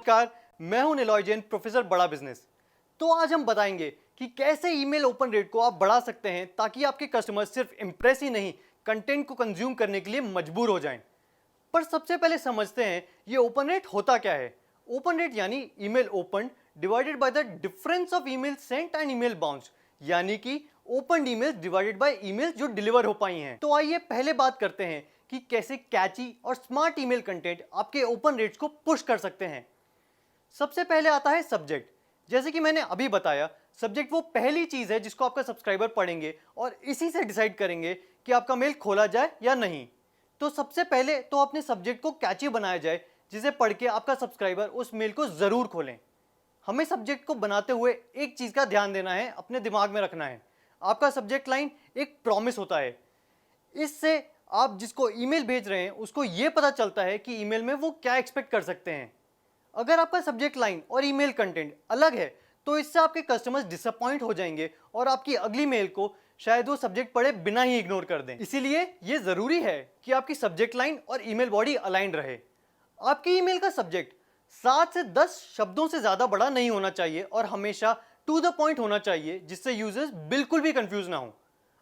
नमस्कार, मैं हूं निलॉय जैन, प्रोफेसर बड़ा बिजनेस। तो आज हम बताएंगे कि कैसे ईमेल ओपन रेट को आप बढ़ा सकते हैं ताकि आपके कस्टमर सिर्फ इंप्रेस ही नहीं, कंटेंट को कंज्यूम करने के लिए मजबूर हो जाएं। पर सबसे पहले समझते हैं ये ओपन रेट होता क्या है। ओपन रेट यानी email open divided by the difference of email sent and email bounce, यानी कि open email divided by email जो डिलीवर हो पाई हैं। तो आइए पहले बात करते हैं कि कैसे कैची और स्मार्ट ईमेल कंटेंट आपके ओपन रेट्स को पुश कर सकते हैं। सबसे पहले आता है सब्जेक्ट। जैसे कि मैंने अभी बताया, सब्जेक्ट वो पहली चीज है जिसको आपका सब्सक्राइबर पढ़ेंगे और इसी से डिसाइड करेंगे कि आपका मेल खोला जाए या नहीं। तो सबसे पहले तो अपने सब्जेक्ट को कैची बनाया जाए जिसे पढ़ के आपका सब्सक्राइबर उस मेल को जरूर खोलें। हमें सब्जेक्ट को बनाते हुए एक चीज का ध्यान देना है, अपने दिमाग में रखना है। आपका सब्जेक्ट लाइन एक प्रॉमिस होता है। इससे आप जिसको ईमेल भेज रहे हैं उसको यह पता चलता है कि ईमेल में वो क्या एक्सपेक्ट कर सकते हैं। अगर आपका सब्जेक्ट लाइन और ईमेल कंटेंट अलग है तो इससे आपके कस्टमर्स डिसअपॉइंट हो जाएंगे और आपकी अगली मेल को शायद वो सब्जेक्ट पढ़े बिना ही इग्नोर कर दें। इसीलिए ये जरूरी है कि आपकी सब्जेक्ट लाइन और ईमेल बॉडी अलाइंड रहे। आपकी ईमेल का सब्जेक्ट 7 से 10 शब्दों से ज्यादा बड़ा नहीं होना चाहिए और हमेशा टू द पॉइंट होना चाहिए जिससे यूजर्स बिल्कुल भी कंफ्यूज ना हो।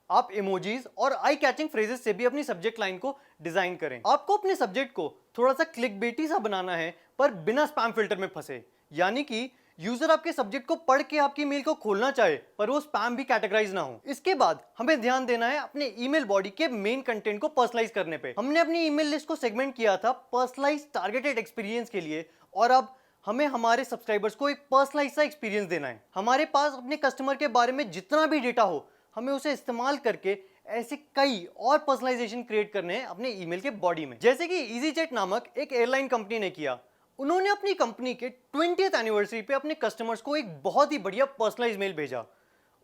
आप इमोजीज और आई कैचिंग फ्रेजेस से भी अपनी सब्जेक्ट लाइन को डिजाइन करें। आपको अपने सब्जेक्ट को थोड़ा सा क्लिकबेटी सा बनाना है पर बिना स्पैम फिल्टर में फंसे, यानी कि यूजर आपके सब्जेक्ट को पढ़ के आपकी मेल को खोलना चाहे पर वो स्पैम भी कैटेगराइज ना हो। इसके बाद हमें ध्यान देना है अपने ईमेल बॉडी के मेन कंटेंट को पर्सनलाइज करने पे। हमने अपनी ईमेल लिस्ट को सेगमेंट किया था पर्सनलाइज टारगेटेड एक्सपीरियंस के लिए और अब हमें हमारे सब्सक्राइबर्स को एक पर्सनलाइज सा एक्सपीरियंस देना है। हमारे पास अपने कस्टमर के बारे में जितना भी डेटा हो हमें उसे इस्तेमाल करके ऐसे कई और पर्सनलाइजेशन क्रिएट करने हैं अपने ईमेल के बॉडी में, जैसे कि EasyJet नामक एक एयरलाइन कंपनी ने किया। उन्होंने अपनी कंपनी के 20th एनिवर्सरी पे अपने कस्टमर्स को एक बहुत ही बढ़िया पर्सनलाइज मेल भेजा।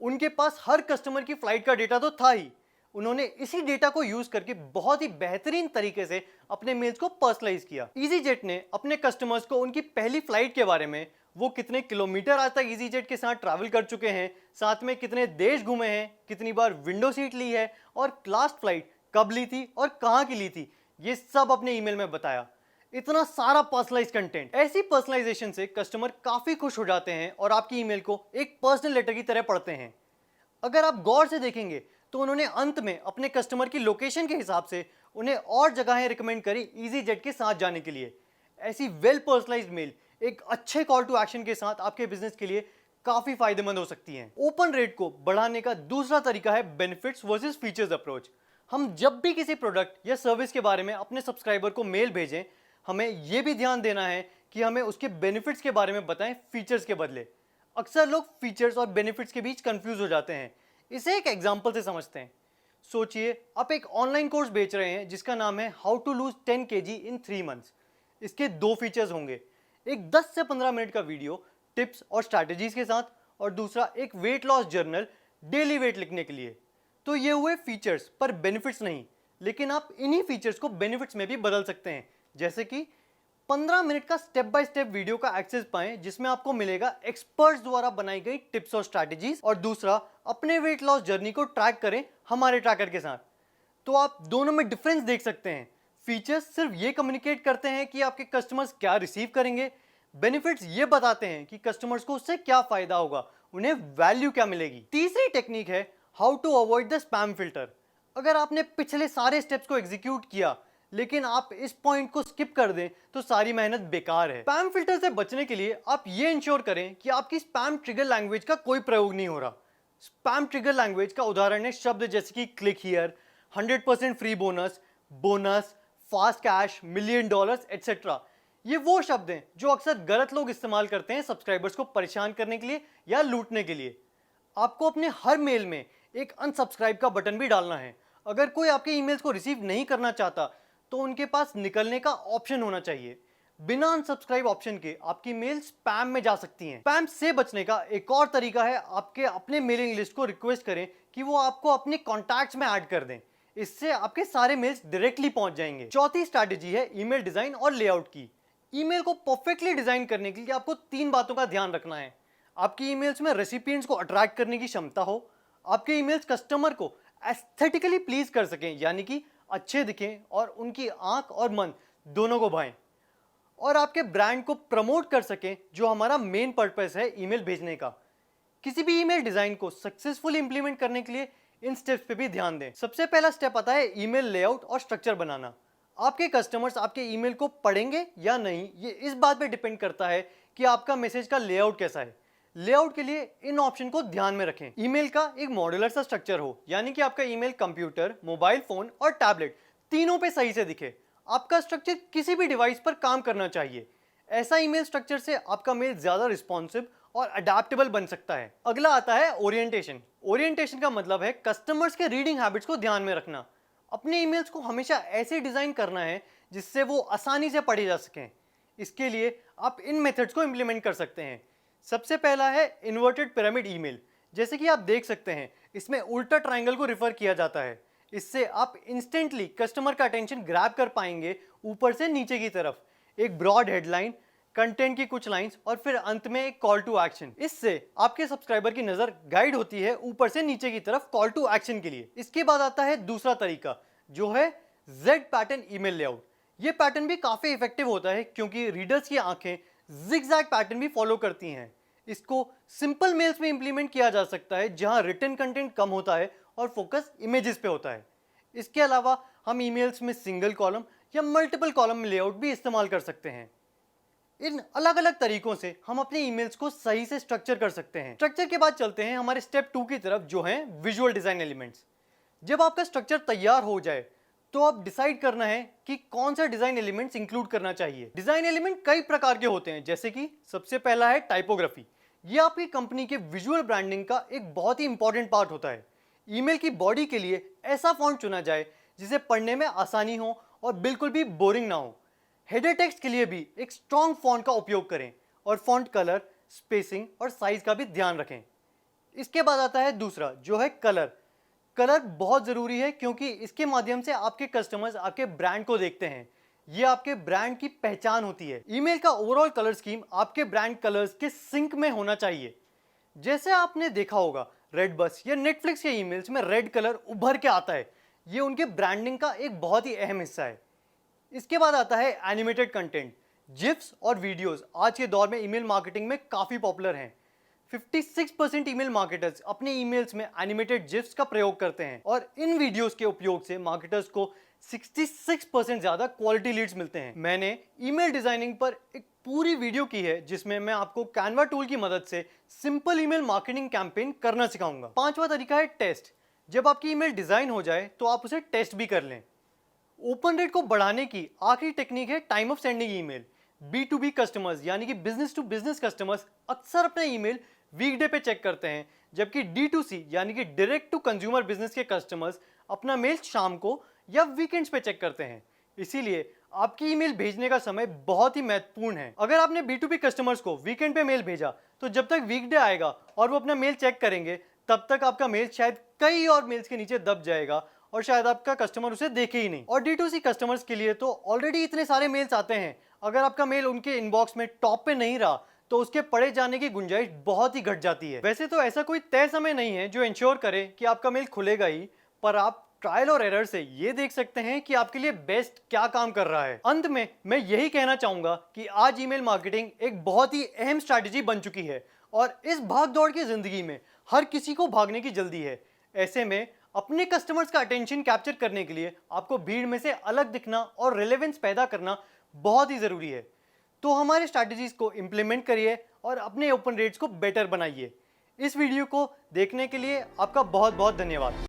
उनके पास हर कस्टमर की फ्लाइट का डेटा तो था ही, उन्होंने इसी डेटा को यूज करके बहुत ही बेहतरीन तरीके से अपने मेल्स को पर्सनलाइज किया। EasyJet ने अपने कस्टमर्स को उनकी पहली फ्लाइट के बारे में, वो कितने किलोमीटर आज तक EasyJet के साथ ट्रैवल कर चुके हैं, साथ में कितने देश घूमे हैं, कितनी बार विंडो सीट ली है और लास्ट फ्लाइट कब ली थी और कहां की ली थी, ये सब अपने ईमेल में बताया। इतना सारा पर्सनलाइज कंटेंट। ऐसी पर्सनलाइजेशन से कस्टमर काफी खुश हो जाते हैं और आपकी ईमेल को एक पर्सनल लेटर की तरह पढ़ते हैं। अगर आप गौर से देखेंगे तो उन्होंने अंत में अपने कस्टमर की लोकेशन के हिसाब से उन्हें और जगहें रिकमेंड करी EasyJet के साथ जाने के लिए। ऐसी वेल पर्सनलाइज्ड मेल एक अच्छे कॉल टू एक्शन के साथ आपके बिजनेस के लिए काफी फायदेमंद हो सकती हैं। ओपन रेट को बढ़ाने का दूसरा तरीका है बेनिफिट्स वर्सेस फीचर्स अप्रोच। हम जब भी किसी प्रोडक्ट या सर्विस के बारे में अपने सब्सक्राइबर को मेल भेजें, हमें यह भी ध्यान देना है कि हमें उसके बेनिफिट्स के बारे में बताएं फीचर्स के बदले। अक्सर लोग फीचर्स और बेनिफिट्स के बीच कंफ्यूज हो जाते हैं। इसे एक एग्जांपल से समझते हैं। सोचिए आप एक ऑनलाइन कोर्स बेच रहे हैं जिसका नाम है how to lose 10 kg in 3 months। इसके दो फीचर्स होंगे, एक 10 से 15 मिनट का वीडियो टिप्स और स्ट्रैटेजीज के साथ और दूसरा एक weight loss journal daily wait लिखने के लिए। तो ये हुए फीचर्स पर बेनिफिट्स नहीं, लेकिन आप इन्हीं फीचर्स को बेनिफिट्स में भी बदल सकते हैं। जैसे कि 15 मिनट का स्टेप बाय स्टेप वीडियो का एक्सेस पाएं जिसमें आपको मिलेगा एक्सपर्ट्स द्वारा बनाई गई टिप्स और स्ट्रैटेजीज, और दूसरा अपने वेट लॉस जर्नी को ट्रैक करें हमारे ट्रैकर के साथ। तो आप दोनों में डिफरेंस देख सकते हैं। फीचर्स सिर्फ ये कम्युनिकेट करते हैं कि आपके कस्टमर्स क्या रिसीव करेंगे, बेनिफिट्स ये बताते हैं कि कस्टमर्स को उससे क्या फायदा होगा, उन्हें वैल्यू क्या मिलेगी। तीसरी टेक्निक है how to avoid the spam filter. अगर आपने पिछले सारे स्टेप्स को एग्जीक्यूट किया लेकिन आप इस पॉइंट को स्किप कर दें तो सारी मेहनत बेकार है। स्पैम फिल्टर से बचने के लिए आप ये इंश्योर करें कि आपकी स्पैम ट्रिगर लैंग्वेज का कोई प्रयोग नहीं हो रहा। स्पैम ट्रिगर लैंग्वेज का उदाहरण है शब्द जैसे कि click here, 100% free bonus, bonus, fast cash, $1,000,000 etcetera. ये वो शब्द हैं जो अक्सर गलत लोग इस्तेमाल करते हैं सब्सक्राइबर्स को परेशान करने के लिए या लूटने के लिए। आपको अपने हर मेल में एक अनसब्सक्राइब का बटन भी डालना है। अगर कोई आपके ईमेल्स को रिसीव नहीं करना चाहता तो उनके पास निकलने का ऑप्शन होना चाहिए। बिना अनसब्सक्राइब ऑप्शन के आपकी मेल स्पैम में जा सकती हैं। स्पैम से बचने का एक और तरीका है आपके अपने मेलिंग लिस्ट को रिक्वेस्ट करें कि वो आपको अपने कॉन्टैक्ट्स में ऐड कर दें। इससे आपके सारे मेल्स डायरेक्टली पहुंच जाएंगे। चौथी स्ट्रैटेजी है ईमेल डिजाइन और लेआउट की। ईमेल को परफेक्टली डिजाइन करने के लिए आपको 3 बातों का ध्यान रखना है। आपकी ईमेल्स में रेसिपिएंट्स को अट्रैक्ट करने की क्षमता हो, आपके ईमेल्स कस्टमर को एस्थेटिकली प्लीज कर सकें, यानी कि अच्छे दिखें और उनकी आंख और मन दोनों को भाएं और आपके ब्रांड को प्रमोट कर सकें, जो हमारा मेन पर्पस है ईमेल भेजने का। किसी भी ईमेल डिजाइन को सक्सेसफुली इंप्लीमेंट करने के लिए इन स्टेप्स पे भी ध्यान दें। सबसे पहला स्टेप आता है ईमेल लेआउट और स्ट्रक्चर बनाना। आपके कस्टमर्स आपके ईमेल को पढ़ेंगे या नहीं, ये इस बात पे डिपेंड करता है कि आपका मैसेज का लेआउट कैसा है। लेआउट के लिए इन ऑप्शन को ध्यान में रखें। ईमेल का एक मॉड्यूलर सा स्ट्रक्चर हो, यानी कि आपका ईमेल कंप्यूटर, मोबाइल फोन और टैबलेट तीनों पे सही से दिखे। आपका स्ट्रक्चर किसी भी डिवाइस पर काम करना चाहिए। ऐसा ईमेल स्ट्रक्चर से आपका मेल ज्यादा रिस्पॉन्सिव और अडेप्टेबल बन सकता है। अगला आता है ओरिएंटेशन। ओरिएंटेशन का मतलब है कस्टमर्स के रीडिंग हैबिट्स को ध्यान में रखना। अपने ईमेल्स को हमेशा ऐसे डिजाइन करना है जिससे वो आसानी से पढ़े जा सकें। इसके लिए आप इन मेथड्स को इंप्लीमेंट कर सकते हैं। सबसे पहला है इन्वर्टेड पिरामिड ईमेल। जैसे कि आप देख सकते हैं, इसमें उल्टा ट्रायंगल को रिफर किया जाता है। इससे आप इंस्टेंटली कस्टमर का अटेंशन ग्रैब कर पाएंगे। ऊपर से नीचे की तरफ एक ब्रॉड हेडलाइन, कंटेंट की कुछ लाइंस और फिर अंत में एक कॉल टू एक्शन। इससे आपके सब्सक्राइबर की नजर गाइड होती है ऊपर से नीचे की तरफ कॉल टू एक्शन के लिए। इसके बाद आता है दूसरा तरीका, जो है जेड पैटर्न ईमेल लेआउट। ये पैटर्न भी काफी इफेक्टिव होता है क्योंकि रीडर्स की आंखें जिगजैग पैटर्न भी फॉलो करती हैं। इसको सिंपल मेल्स में इंप्लीमेंट किया जा सकता है जहां रिटन कंटेंट कम होता है और फोकस इमेजेस पे होता है। इसके अलावा हम ईमेल्स में सिंगल कॉलम या मल्टीपल कॉलम लेआउट भी इस्तेमाल कर सकते हैं। इन अलग अलग तरीकों से हम अपने ईमेल्स को सही से स्ट्रक्चर कर सकते हैं। स्ट्रक्चर के बाद चलते हैं हमारे स्टेप 2 की तरफ, जो है विजुअल डिजाइन एलिमेंट्स। जब आपका स्ट्रक्चर तैयार हो जाए तो आप डिसाइड करना है कि कौन सा डिजाइन एलिमेंट्स इंक्लूड करना चाहिए। डिजाइन एलिमेंट कई प्रकार के होते हैं, जैसे कि सबसे पहला है टाइपोग्राफी। ये आपकी कंपनी के विजुअल ब्रांडिंग का एक बहुत ही इंपॉर्टेंट पार्ट होता है। ईमेल की बॉडी के लिए ऐसा फॉन्ट चुना जाए जिसे पढ़ने में आसानी हो और बिल्कुल भी बोरिंग ना हो। हेडर टेक्स्ट के लिए भी एक स्ट्रॉन्ग फॉन्ट का उपयोग करें और फॉन्ट कलर, स्पेसिंग और साइज का भी ध्यान रखें। इसके बाद आता है दूसरा, जो है कलर। कलर बहुत जरूरी है क्योंकि इसके माध्यम से आपके कस्टमर्स आपके ब्रांड को देखते हैं। ये आपके ब्रांड की पहचान होती है। ईमेल का ओवरऑल कलर स्कीम आपके ब्रांड कलर्स के सिंक में होना चाहिए। जैसे आपने देखा होगा, रेड बस या नेटफ्लिक्स के ईमेल्स में रेड कलर उभर के आता है। ये उनके ब्रांडिंग का एक बहुत ही अहम हिस्सा है। इसके बाद आता है एनिमेटेड कंटेंट। जिफ्स और वीडियोस आज के दौर में ईमेल मार्केटिंग में काफी पॉपुलर हैं। 56% ईमेल मार्केटर्स अपने ईमेल्स में एनिमेटेड जिफ्स का प्रयोग करते हैं और इन वीडियोस के उपयोग से मार्केटर्स को 66% ज्यादा क्वालिटी लीड्स मिलते हैं। मैंने ईमेल डिजाइनिंग पर एक पूरी वीडियो की है जिसमें मैं आपको कैनवा टूल की मदद से सिंपल ईमेल मार्केटिंग कैंपेन करना सिखाऊंगा। पांचवा तरीका है टेस्ट। जब आपकी ईमेल डिजाइन हो जाए तो आप उसे टेस्ट भी कर लें। ओपन रेट को बढ़ाने की आखिरी टेक्निक है time of sending email. B2B customers यानी कि बिजनेस टू बिजनेस कस्टमर्स अक्सर अपना ईमेल वीकडे पे चेक करते हैं, जबकि D2C यानी कि डायरेक्ट टू कंज्यूमर बिजनेस के कस्टमर्स अपना मेल शाम को या वीकेंड्स पे चेक करते हैं। इसीलिए आपकी ईमेल भेजने का समय बहुत ही महत्वपूर्ण है। अगर आपने B2B कस्टमर्स को वीकेंड पे मेल भेजा तो जब तक वीकडे आएगा और वो अपना मेल चेक करेंगे, तब तक आपका मेल शायद कई और मेल्स के नीचे दब जाएगा और शायद आपका कस्टमर उसे देखे ही नहीं। और D2C कस्टमर्स के लिए तो ऑलरेडी इतने सारे मेल्स आते हैं, अगर आपका मेल उनके इनबॉक्स में टॉप पे नहीं रहा तो उसके पढ़े जाने की गुंजाइश बहुत ही घट जाती है। वैसे तो ऐसा कोई तय समय नहीं है जो इंश्योर करे कि आपका मेल खुलेगा ही, पर आप ट्रायल और एरर से ये देख सकते हैं कि आपके लिए बेस्ट क्या काम कर रहा है। अंत में मैं यही कहना चाहूंगा कि आज ईमेल मार्केटिंग एक बहुत ही अहम स्ट्रैटेजी बन चुकी है और इस भाग दौड़ की जिंदगी में हर किसी को भागने की जल्दी है। ऐसे में अपने कस्टमर्स का अटेंशन कैप्चर करने के लिए आपको भीड़ में से अलग दिखना और रिलेवेंस पैदा करना बहुत ही जरूरी है। तो हमारे स्ट्रैटेजीज को इंप्लीमेंट करिए और अपने ओपन रेट्स को बेटर बनाइए। इस वीडियो को देखने के लिए आपका बहुत बहुत धन्यवाद।